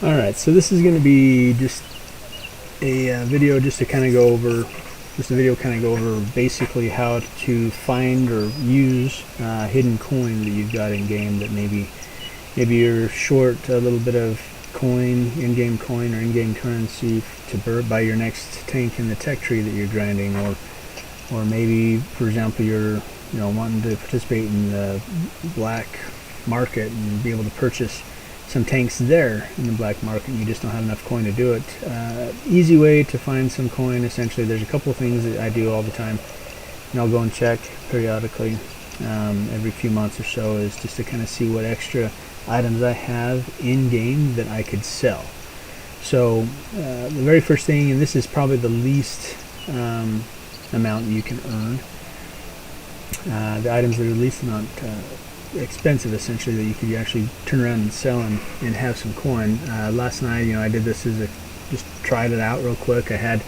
Alright, so this is going to be just a video just to kind of go over basically how to find or use hidden coin that you've got in game that maybe you're short a little bit of coin, in-game coin or in-game currency to buy your next tank in the tech tree that you're grinding, or maybe, for example, you're wanting to participate in the black market and be able to purchase some tanks there in the black market and you just don't have enough coin to do it. Easy way to find some coin, essentially, there's a couple of things that I do all the time and I'll go and check periodically every few months or so, is just to kind of see what extra items I have in game that I could sell. So the very first thing, and this is probably the least amount you can earn, the items that are the least amount expensive, essentially, that you could actually turn around and sell and have some coin. Last night, I did this as just tried it out real quick. I had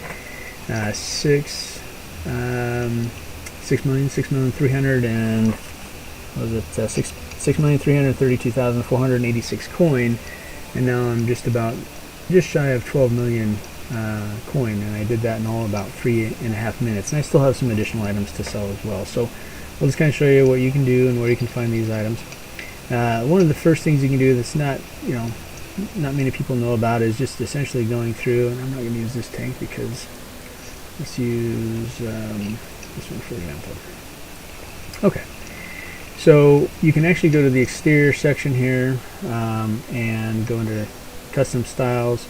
6,332,486 coin, and now I'm just shy of 12 million coin, and I did that in all about 3.5 minutes, and I still have some additional items to sell as well. So I'll just kind of show you what you can do and where you can find these items. One of the first things you can do that's not many people know about is just essentially going through, and I'm not going to use this tank because let's use this one for example. Okay, so you can actually go to the exterior section here and go under custom styles.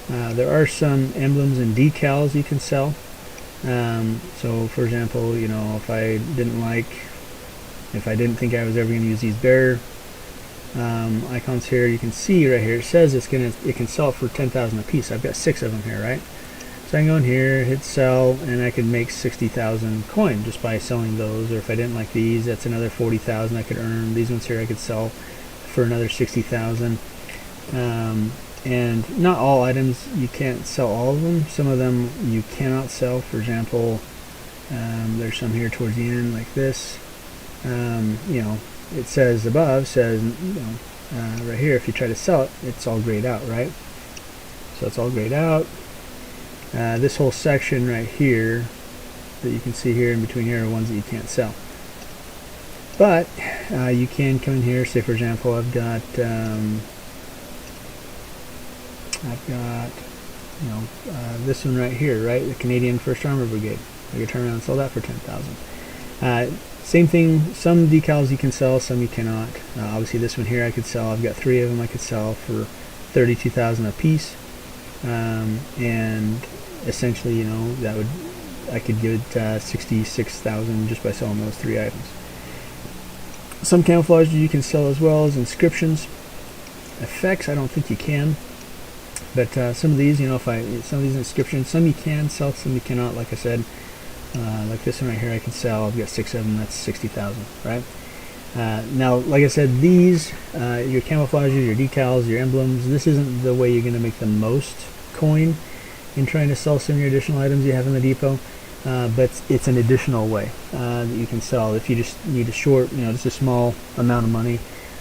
There are some emblems and decals you can sell. So for example, if I didn't think I was ever going to use these bear icons here, you can see right here it says it can sell for 10,000 a piece. I've got 6 of them here, right? So I can go in here, hit sell, and I can make 60,000 coin just by selling those. Or if I didn't like these, that's another 40,000 I could earn. These ones here I could sell for another 60,000. And not all items, you can't sell all of them. Some of them you cannot sell. For example, there's some here towards the end like this. It says above, right here, if you try to sell it, it's all grayed out, right? So it's all grayed out. This whole section right here that you can see here in between here are ones that you can't sell. But you can come in here, say for example, I've got this one right here, right? The Canadian 1st Armor Brigade. I could turn around and sell that for 10,000. Same thing, some decals you can sell, some you cannot. Obviously this one here I could sell. I've got 3 of them I could sell for 32,000 a piece. And essentially, I could get 66,000 just by selling those 3 items. Some camouflages you can sell as well as inscriptions. Effects, I don't think you can. But some of these, some of these inscriptions, some you can sell, some you cannot. Like I said, like this one right here, I can sell. I've got 6 of them. That's 60,000, right? Now, like I said, these, your camouflages, your decals, your emblems, this isn't the way you're going to make the most coin in trying to sell some of your additional items you have in the depot. But it's an additional way that you can sell. If you just need a short, just a small amount of money.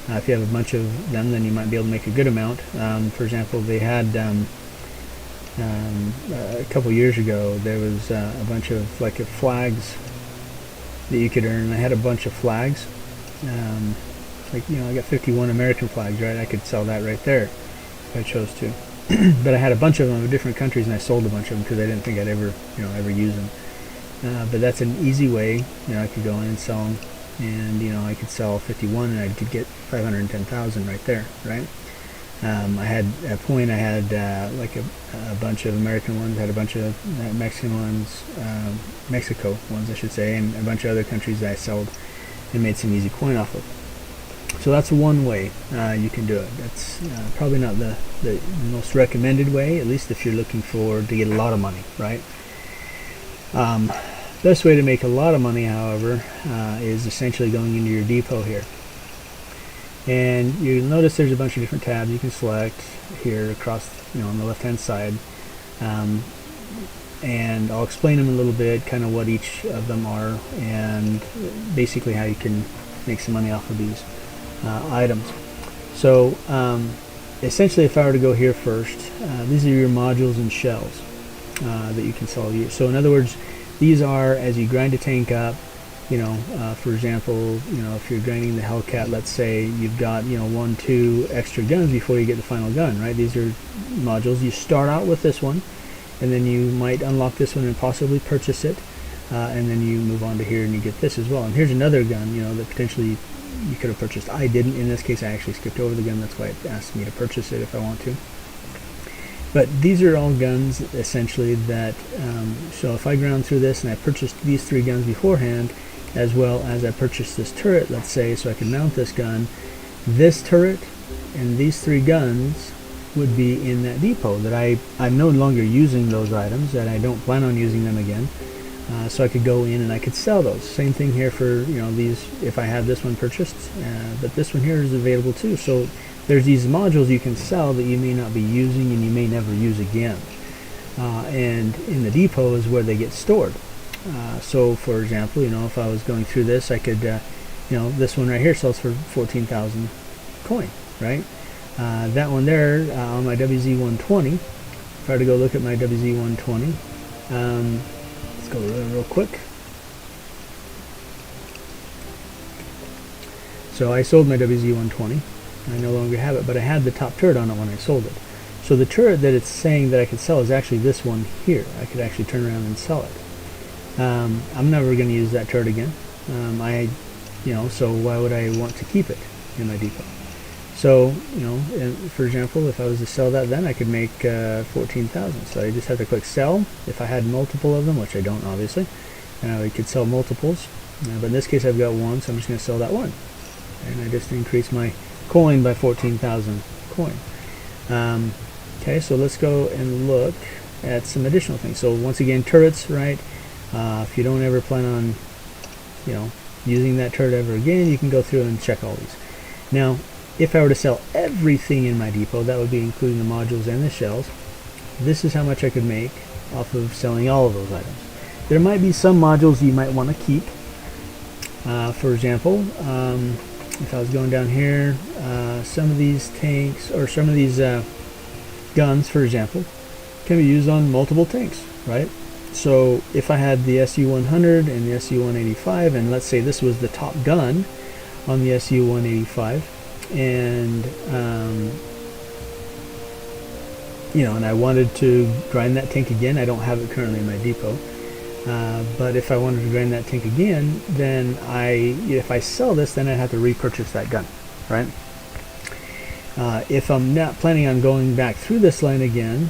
If you have a bunch of them, then you might be able to make a good amount. For example, they had a couple years ago, there was a bunch of flags that you could earn. I had a bunch of flags. I got 51 American flags, right? I could sell that right there if I chose to. But I had a bunch of them of different countries, and I sold a bunch of them because I didn't think I'd ever use them. But that's an easy way. I could go in and sell them. And I could sell 51 and I could get 510,000 right there, right? I had at a point, I had a bunch of American ones, I had a bunch of Mexican ones, Mexico ones I should say, and a bunch of other countries that I sold and made some easy coin off of. So that's one way you can do it. That's probably not the most recommended way, at least if you're looking to get a lot of money, right? Best way to make a lot of money, however, is essentially going into your depot here. And you'll notice there's a bunch of different tabs you can select here across, on the left-hand side. And I'll explain them a little bit, kind of what each of them are, and basically how you can make some money off of these items. So essentially, if I were to go here first, these are your modules and shells that you can sell. So in other words, these are as you grind a tank up. For example, if you're grinding the Hellcat, let's say you've got 1, 2 extra guns before you get the final gun, right? These are modules. You start out with this one, and then you might unlock this one and possibly purchase it, and then you move on to here and you get this as well. And here's another gun, that potentially you could have purchased. I didn't. In this case, I actually skipped over the gun. That's why it asked me to purchase it if I want to. But these are all guns essentially that. So if I ground through this and I purchased these 3 guns beforehand, as well as I purchased this turret, let's say, so I can mount this gun, this turret and these 3 guns would be in that depot that I'm no longer using those items, that I don't plan on using them again. So I could go in and I could sell those. Same thing here for these, if I have this one purchased, but this one here is available too. So there's these modules you can sell that you may not be using and you may never use again. And in the depot is where they get stored. So for example, if I was going through this, I could, this one right here sells for 14,000 coin, right? That one there on my WZ-120, if I were to go look at my WZ-120, let's go real quick. So I sold my WZ-120. I no longer have it, but I had the top turret on it when I sold it. So the turret that it's saying that I could sell is actually this one here. I could actually turn around and sell it. I'm never going to use that turret again. So why would I want to keep it in my depot? So, for example, if I was to sell that, then I could make 14,000. So I just have to click sell. If I had multiple of them, which I don't, obviously, I could sell multiples. But in this case, I've got one, so I'm just going to sell that one. And I just increase my coin by 14,000 coin. Okay, so let's go and look at some additional things. So once again, turrets, right? If you don't ever plan on, using that turret ever again, you can go through and check all these. Now, if I were to sell everything in my depot, that would be including the modules and the shells, this is how much I could make off of selling all of those items. There might be some modules you might want to keep. For example, if I was going down here, some of these tanks, or some of these guns, for example, can be used on multiple tanks, right? So if I had the SU-100 and the SU-185, and let's say this was the top gun on the SU-185, and and I wanted to grind that tank again. I don't have it currently in my depot, but if I wanted to grind that tank again, then if I sell this, then I'd have to repurchase that gun, right? If I'm not planning on going back through this line again,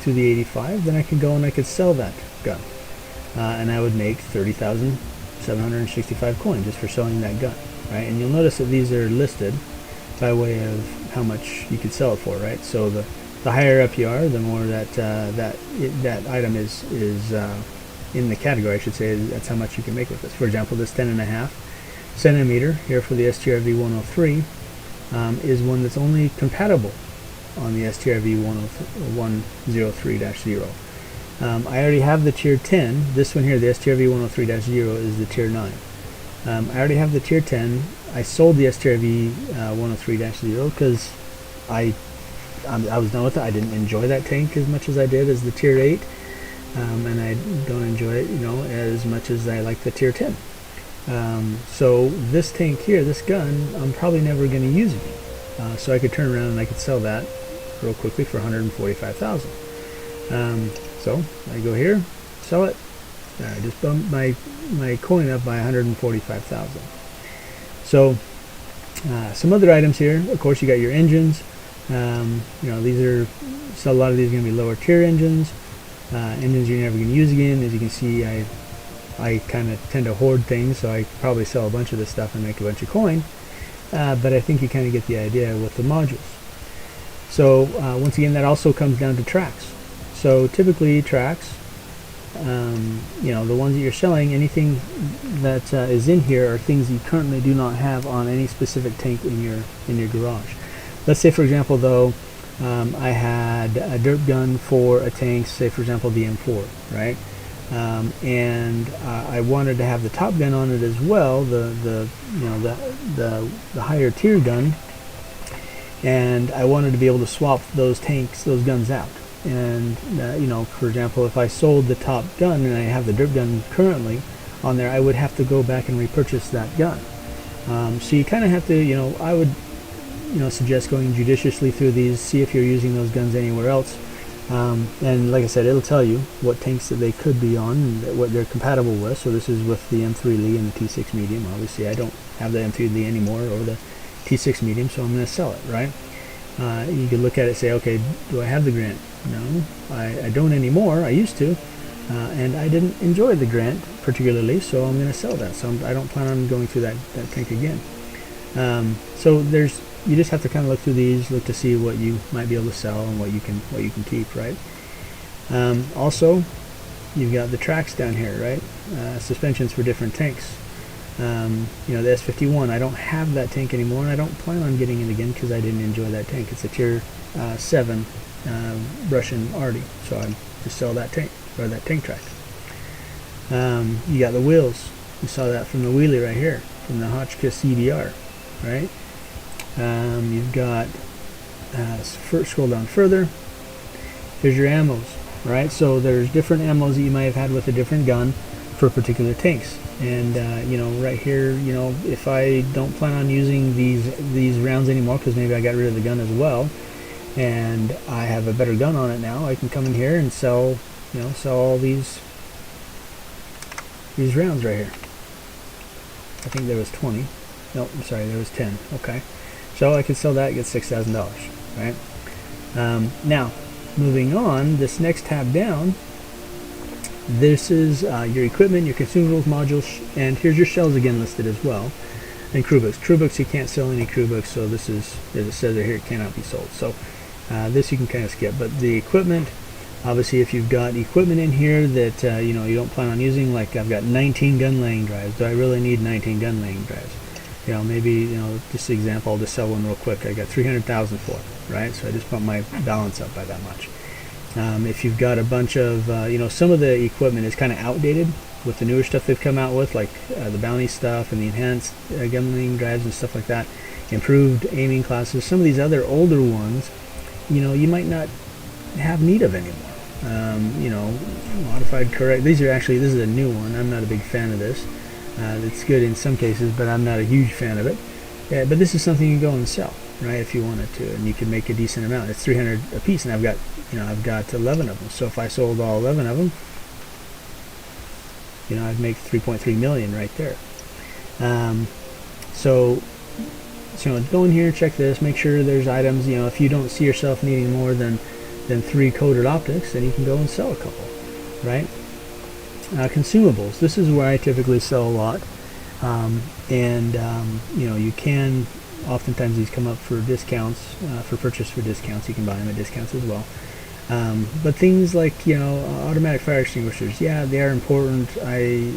through the 85, then I could go and I could sell that gun, and I would make 30,765 coin just for selling that gun, right? And you'll notice that these are listed by way of how much you could sell it for, right? So the higher up you are, the more that that item is in the category, I should say. That's how much you can make with this. For example, this 10.5 centimeter here for the STRV 103 is one that's only compatible on the STRV 103-0. I already have the tier 10. This one here, the STRV 103-0, is the tier 9. I already have the tier 10. I sold the STRV 103-0 because I was done with it. I didn't enjoy that tank as much as I did as the tier 8, and I don't enjoy it, as much as I like the tier 10. So this tank here, this gun, I'm probably never going to use again. So I could turn around and I could sell that real quickly for 145,000. So I go here, sell it. I just bumped my coin up by 145,000. So some other items here. Of course, you got your engines. These are, so a lot of these are going to be lower tier engines. Engines you're never going to use again. As you can see, I kind of tend to hoard things, so I could probably sell a bunch of this stuff and make a bunch of coin. But I think you kind of get the idea with the modules. So once again, that also comes down to tracks. So typically tracks, the ones that you're selling, anything that is in here are things you currently do not have on any specific tank in your garage. Let's say, for example, though, I had a dirt gun for a tank, say for example the M4, right? And I wanted to have the top gun on it as well, the higher tier gun, and I wanted to be able to swap those guns out. And you know, for example, if I sold the top gun and I have the derp gun currently on there, I would have to go back and repurchase that gun. So you kind of have to, you know, I would, you know, suggest going judiciously through these, see if you're using those guns anywhere else. And like I said, it'll tell you what tanks that they could be on and what they're compatible with. So this is with the M3 Lee and the T6 medium. Obviously I don't have the M3 Lee anymore or the T6 medium, so I'm going to sell it, right? You could look at it and say, okay, do I have the Grant? No, I don't anymore. I used to, and I didn't enjoy the Grant particularly, so I'm going to sell that. So I don't plan on going through that tank again. So you just have to kind of look through these, look to see what you might be able to sell and what you can keep, right? Also, you've got the tracks down here, right? Suspensions for different tanks. You know, the S51, I don't have that tank anymore, and I don't plan on getting it again because I didn't enjoy that tank. It's a tier 7 Russian Arty, so I just sell that tank, or that tank track. You got the wheels. You saw that from the wheelie right here, from the Hotchkiss CBR, right? You've got, scroll down further, here's your ammos, right? So there's different ammos that you might have had with a different gun for particular tanks. And you know, right here, you know, if I don't plan on using these rounds anymore because maybe I got rid of the gun as well, and I have a better gun on it now, I can come in here and sell, you know, sell all these rounds right here. I think there was 20. No, I'm sorry, there was 10. Okay, so I could sell that, get $6,000, right? Now, moving on, this next tab down, this is your equipment, your consumables, modules, and here's your shells again listed as well. And crew books. Crew books, you can't sell any crew books, so this is, as it says right here, it cannot be sold. So this you can kind of skip. But the equipment, obviously, if you've got equipment in here that you know, you don't plan on using, like I've got 19 gun laying drives. Do I really need 19 gun laying drives? You know, maybe, you know, just an example, I'll just sell one real quick. I got 300,000 for it, right? So I just bumped my balance up by that much. If you've got a bunch of, you know, some of the equipment is kind of outdated with the newer stuff they've come out with, like the bounty stuff and the enhanced gun laying drives and stuff like that, improved aiming classes. Some of these other older ones, you know, you might not have need of anymore. You know, modified correct. These are actually, this is a new one. I'm not a big fan of this. It's good in some cases, but I'm not a huge fan of it. Yeah, but this is something you can go and sell, right, if you wanted to, and you can make a decent amount. It's 300 a piece, and I've got, you know, I've got 11 of them. So if I sold all 11 of them, you know, I'd make 3.3 million right there. So you know, go in here, check this, make sure there's items. You know, if you don't see yourself needing more than 3 coated optics, then you can go and sell a couple, right? Consumables. This is where I typically sell a lot, you know, you can, oftentimes these come up for discounts, for purchase for discounts. You can buy them at discounts as well. But things like, you know, automatic fire extinguishers, yeah, they are important. I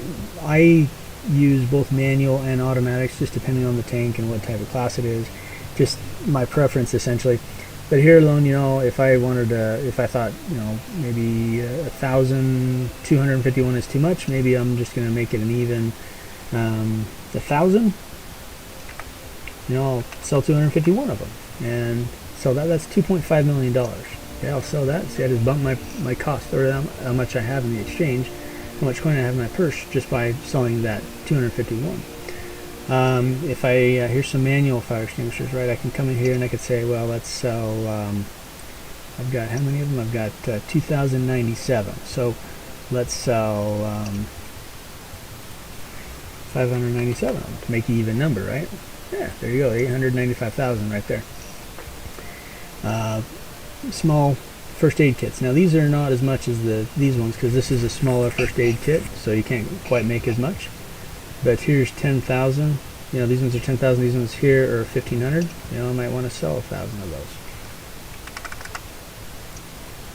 use both manual and automatics, just depending on the tank and what type of class it is. Just my preference, essentially. But here alone, you know, if I wanted to, if I thought, you know, maybe 1,251 is too much, maybe I'm just going to make it an even 1,000. You know, I'll sell 251 of them, and so that's $2.5 million. Yeah, I'll sell that. See, I just bumped my cost, or how much I have in the exchange, how much coin I have in my purse, just by selling that 251. If I, here's some manual fire extinguishers, right? I can come in here and I could say, well, let's sell, I've got, how many of them? I've got 2,097. So let's sell 597 of them to make an even number, right? Yeah, there you go, 895,000 right there. Small first aid kits. Now these are not as much as these ones, because this is a smaller first aid kit, so you can't quite make as much. But here's 10,000. You know, these ones are 10,000. These ones here are 1,500. You know, I might want to sell 1,000 of those.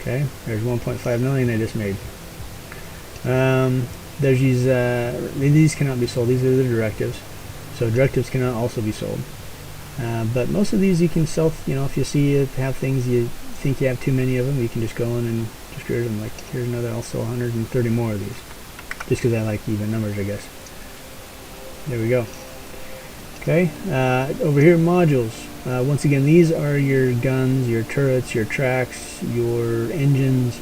Okay, there's 1.5 million I just made. There's these cannot be sold. These are the directives. So directives cannot also be sold. But most of these you can sell. You know, if you see you have things you think you have too many of them, you can just go in and just get rid of them. Like here's another, also 130 more of these, just because I like even numbers, I guess. There we go. Okay, over here, modules. Once again, these are your guns, your turrets, your tracks, your engines,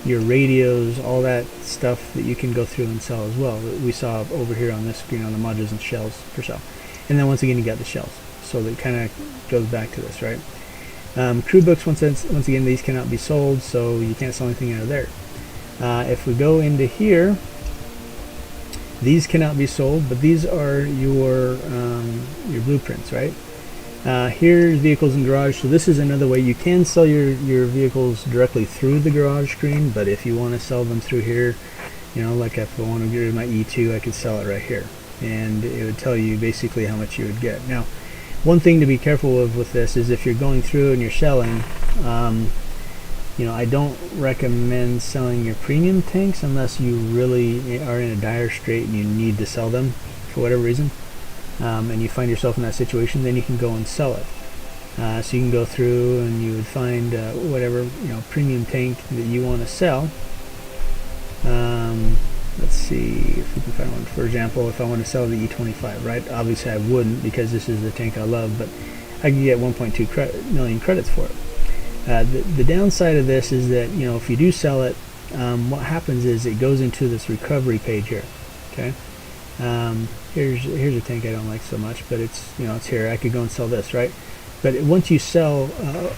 your radios, all that stuff that you can go through and sell as well. We saw over here on this screen on the modules and shells for sale. And then once again, you got the shells. So that kind of goes back to this, right? Crew books, once again, these cannot be sold, so you can't sell anything out of there. If we go into here, these cannot be sold, but these are your blueprints, right? Here's vehicles in garage. So this is another way you can sell your vehicles directly through the garage screen, but if you want to sell them through here, you know, like if I want to get rid of my E2, I could sell it right here, and it would tell you basically how much you would get. Now, one thing to be careful of with this is if you're going through and you're selling, you know, I don't recommend selling your premium tanks unless you really are in a dire strait and you need to sell them for whatever reason, and you find yourself in that situation. Then you can go and sell it. So you can go through and you would find whatever, you know, premium tank that you want to sell. Let's see if we can find one. For example, if I want to sell the E25, right? Obviously I wouldn't, because this is the tank I love, but I can get 1.2 million credits for it. The downside of this is that, you know, if you do sell it, what happens is it goes into this recovery page here. Okay, here's a tank I don't like so much, but it's, you know, it's here. I could go and sell this, right? But once you sell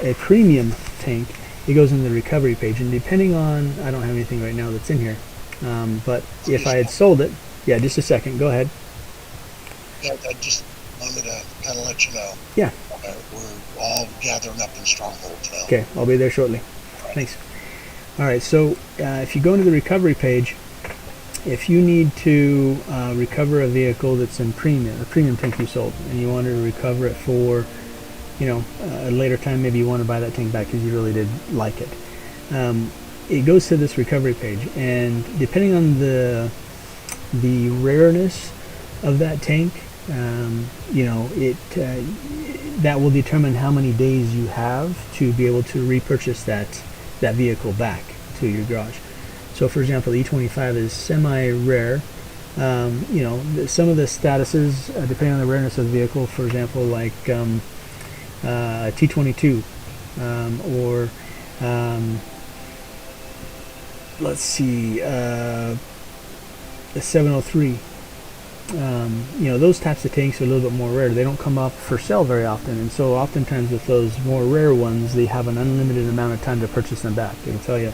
a premium tank, it goes in the recovery page, and depending on, I don't have anything right now that's in here, but if I had sold it, yeah, just a second, go ahead. Yeah, I just wanted to kind of let you know. Yeah. We're all gathering up in strongholds now. Okay, I'll be there shortly. Thanks. All right, so if you go into the recovery page, if you need to recover a vehicle that's in premium, a premium tank you sold, and you want to recover it for, you know, a later time, maybe you want to buy that tank back because you really did like it. It goes to this recovery page, and depending on the rareness of that tank, you know, that will determine how many days you have to be able to repurchase that vehicle back to your garage. So, for example, the E25 is semi-rare. You know, some of the statuses, depending on the rareness of the vehicle, for example, like T22, or let's see, the 703. You know, those types of tanks are a little bit more rare. They don't come up for sale very often, and so oftentimes with those more rare ones, they have an unlimited amount of time to purchase them back. It'll tell you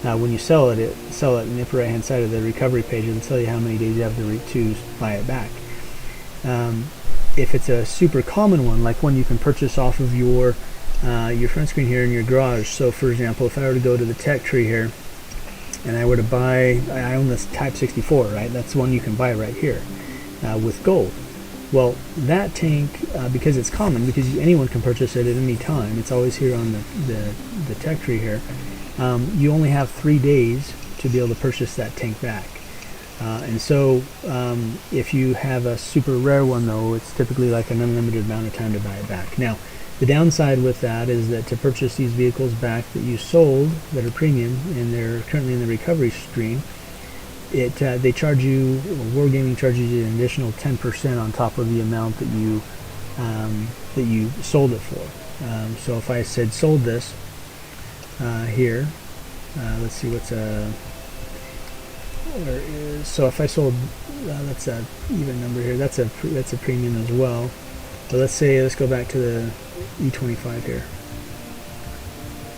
when you sell it in the upper right hand side of the recovery page. It'll tell you how many days you have to buy it back. If it's a super common one, like one you can purchase off of your front screen here in your garage. So, for example, if I were to go to the tech tree here, and I were to buy, I own this Type 64, right? That's one you can buy right here with gold. Well, that tank, because it's common, because anyone can purchase it at any time, it's always here on the tech tree here, you only have 3 days to be able to purchase that tank back. And so if you have a super rare one, though, it's typically like an unlimited amount of time to buy it back. Now, the downside with that is that to purchase these vehicles back that you sold that are premium and they're currently in the recovery screen, they charge you, Wargaming charges you an additional 10% on top of the amount that you sold it for. So if I said sold this here, let's see what's so if I sold, that's a even number here. That's a premium as well. But let's go back to the E25 here.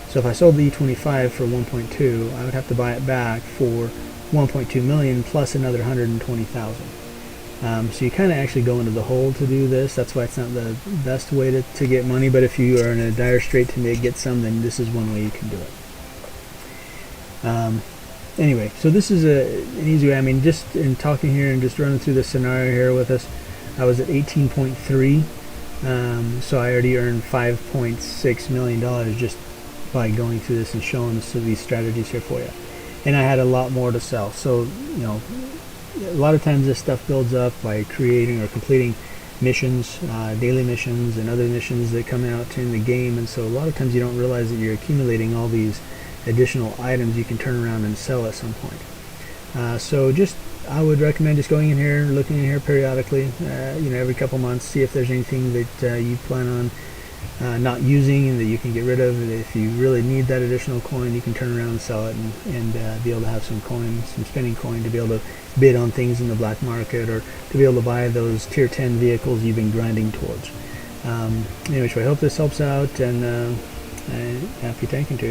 So if I sold the E25 for 1.2, I would have to buy it back for 1.2 million plus another 120,000. So you kind of actually go into the hole to do this. That's why it's not the best way to get money. But if you are in a dire strait to get some, then this is one way you can do it. Anyway, so this is an easy way. I mean, just in talking here and just running through the scenario here with us, I was at 18.3. So I already earned $5.6 million just by going through this and showing these strategies here for you. And I had a lot more to sell. So, you know, a lot of times this stuff builds up by creating or completing missions, daily missions and other missions that come out in the game. And so a lot of times you don't realize that you're accumulating all these additional items you can turn around and sell at some point. So just I would recommend just going in here, looking in here periodically, every couple months, see if there's anything that you plan on not using and that you can get rid of. And if you really need that additional coin, you can turn around and sell it and be able to have some coin, some spinning coin to be able to bid on things in the black market or to be able to buy those tier 10 vehicles you've been grinding towards. Anyway, so I hope this helps out, and happy tanking to you.